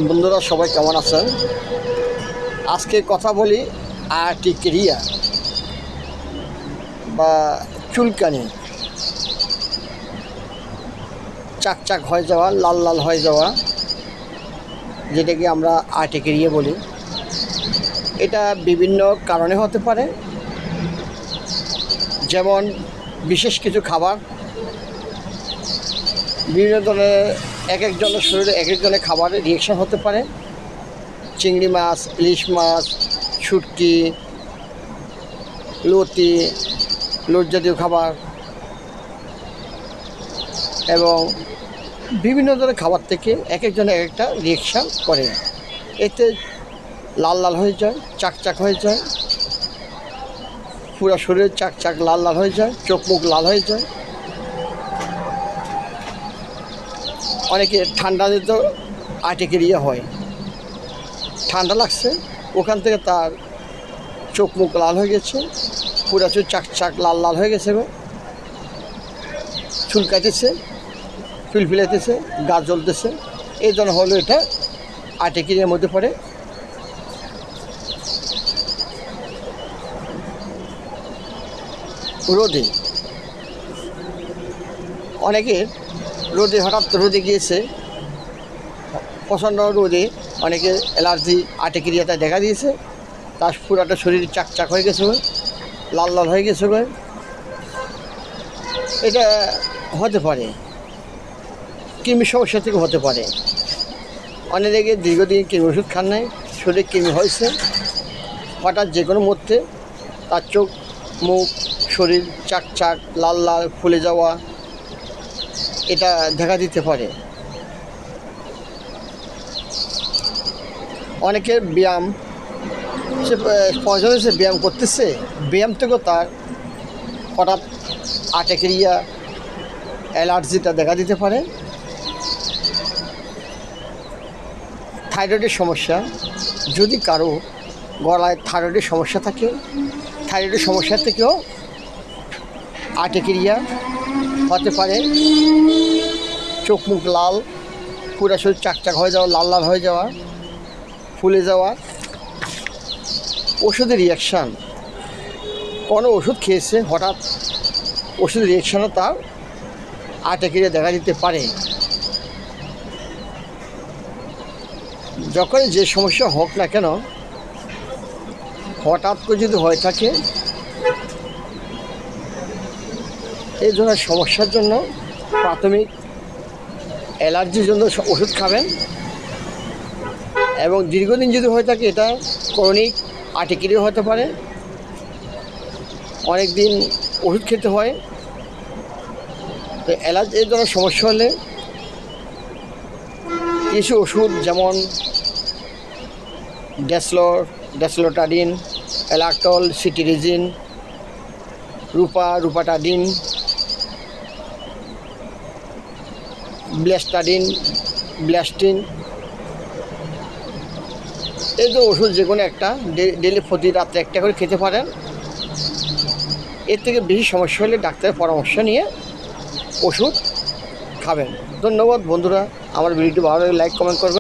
বন্ধুরা সবাই কেমন আছেন? আজকে কথা বলি আর্টিকেরিয়া বা চুলকানি, চাকচাক হয়ে যাওয়া, লাল লাল হয়ে যাওয়া, যেটাকে আমরা আর্টিকেরিয়া বলি। এটা বিভিন্ন কারণে হতে পারে, যেমন বিশেষ কিছু খাবার, বিভিন্ন ধরনের এক একজনের শরীরে এক একজনের খাবারের রিয়েকশন হতে পারে। চিংড়ি মাছ, ইলিশ মাছ, শুটকি, লতি, লোট জাতীয় খাবার এবং বিভিন্ন ধরনের খাবার থেকে এক একজনের এক একটা রিয়েকশান করে। এতে লাল লাল হয়ে যায়, চাকচাক হয়ে যায়, পুরো শরীরে চাকচাক লাল লাল হয়ে যায়, চোখ মুখ লাল হয়ে যায়। অনেকে ঠান্ডা দিতে আর্টিকেরিয়া হয়, ঠান্ডা লাগছে, ওখান থেকে তার চোখ মুখ লাল হয়ে গেছে, পুরা চোখ চাকচাক লাল লাল হয়ে গেছে, চুলকাইতেছে, ফিলফিলাইতেছে, গা জ্বলতেছে। এই জন্য হলো এটা আর্টিকেরিয়ার মধ্যে পড়ে। রোদে, অনেকের রোদে, হঠাৎ রোদে গিয়েছে, প্রচণ্ড রোদে অনেকের অ্যালার্জি আর্টিকেরিয়াটা দেখা দিয়েছে, তার পুরাটা শরীর চাকচাক হয়ে গেছে, লাল লাল হয়ে গেছে। এটা হতে পারে কৃমির সমস্যা থেকে হতে পারে। অনেকে দীর্ঘদিন কৃমি ওষুধ খান নাই, শরীরে কৃমি হয়েছে, হঠাৎ যে কোনো মুহূর্তে তার চোখ মুখ শরীর চাকচাক লাল লাল ফুলে যাওয়া, এটা দেখা দিতে পারে। অনেকের ব্যায়াম, সে প্রয়োজনে সে ব্যায়াম করতেছে, ব্যায়াম থেকেও তার হঠাৎ আর্টিকেরিয়া অ্যালার্জিটা দেখা দিতে পারে। থাইরয়েডের সমস্যা, যদি কারো গলায় থাইরয়েডের সমস্যা থাকে, থাইরয়েডের সমস্যা থেকেও আর্টিকেরিয়া হতে পারে। চোখ মুখ লাল, পুরো শরীর চাকচাক হয়ে যাওয়া, লাল লাল হয়ে যাওয়া, ফুলে যাওয়া। ওষুধের রিয়াকশান, কোনো ওষুধ খেয়েছে, হঠাৎ ওষুধের রিয়াকশানও তার আর্টিকেরিয়া দেখা দিতে পারে। যখন যে সমস্যা হোক না কেন, হঠাৎ করে যদি হয়ে থাকে, এই ধরনের সমস্যার জন্য প্রাথমিক অ্যালার্জির জন্য ওষুধ খাবেন। এবং দীর্ঘদিন যদি হয়ে থাকে, এটা ক্রনিক আর্টিকেরিয়া হতে পারে, অনেক দিন ওষুধ খেতে হয়। তো অ্যালার্জি এই ধরনের সমস্যা হলে কিছু ওষুধ, যেমন ডেসলোটাডিন, অ্যালাক্টল, সিটিরিজিন, রুপাটাডিন, ব্লাস্টিন, এই যে ওষুধ যে কোনো একটা ডেলি প্রতি রাত্রে একটা করে খেতে পারেন। এর থেকে বেশি সমস্যা হলে ডাক্তারের পরামর্শ নিয়ে ওষুধ খাবেন। ধন্যবাদ বন্ধুরা, আমার ভিডিওটি ভালো লাগলে লাইক কমেন্ট করবেন।